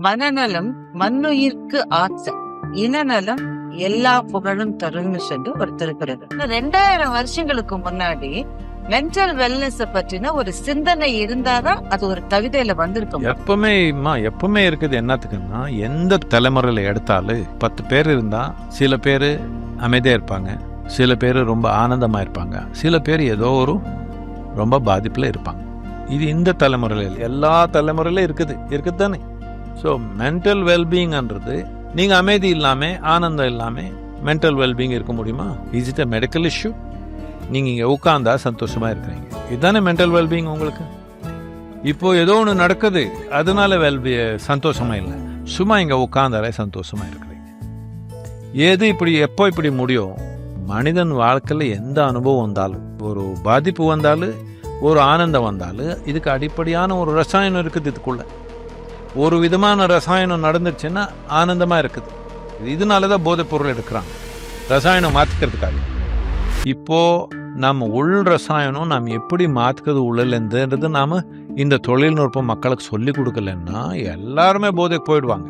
மனநலம் மண்ணுயிர்க்கு ஆசை, இனநலம் எல்லா புகழும் தரும்னு சொல்லி ஒரு திருக்குறள். 2000 வருஷங்களுக்கு முன்னாடி மென்டல் வெல்னஸ் பற்றின ஒரு சிந்தனை இருந்தாதான் அது ஒரு கவிதையில வந்திருக்கும். எப்பவுமே இருக்குது. என்னத்துக்குன்னா, எந்த தலைமுறையில எடுத்தாலும் 10 பேர் இருந்தா சில பேர் அமைதியா இருப்பாங்க, சில பேர் ரொம்ப ஆனந்தமா இருப்பாங்க, சில பேர் ஏதோ ஒரு ரொம்ப பாதிப்புல இருப்பாங்க. இது இந்த தலைமுறையில எல்லா தலைமுறையிலும் இருக்குது தானே. ஸோ மென்டல் வெல்பீங்ன்றது, நீங்க அமைதி இல்லாம ஆனந்தம் இல்லாம மென்டல் வெல்பீங் இருக்க முடியுமா? Is it a medical issue? நீங்க இங்க உட்கார்ந்தா சந்தோஷமா இருக்கிறீங்க, இதுதானே மென்டல் வெல்பீங் உங்களுக்கு. இப்போ ஏதோ ஒன்று நடக்குது, அதனால சந்தோஷமா இல்லை, சும்மா இங்க உட்கார்ந்தாலே சந்தோஷமா இருக்கிறீங்க. ஏது இப்படி எப்போ இப்படி முடியும்? மனிதன் வாழ்க்கையில் எந்த அனுபவம் வந்தாலும், ஒரு பாதிப்பு வந்தாலும், ஒரு ஆனந்தம் வந்தாலும், இதுக்கு அடிப்படையான ஒரு ரசாயனம் இருக்குது. இதுக்குள்ள ஒரு விதமான ரசாயனம் நடந்துருச்சுன்னா ஆனந்தமா இருக்குது. இதனாலதான் போதைப் பொருள் எடுக்கிறாங்க, ரசாயனம் மாத்திக்கிறதுக்காக. இப்போ நம்ம உள் ரசாயனம் நாம் எப்படி மாத்துக்கிறது உள்ளதுன்றது நாம இந்த தொழில்நுட்பம் மக்களுக்கு சொல்லி கொடுக்கலன்னா எல்லாருமே போதைக்கு போயிடுவாங்க.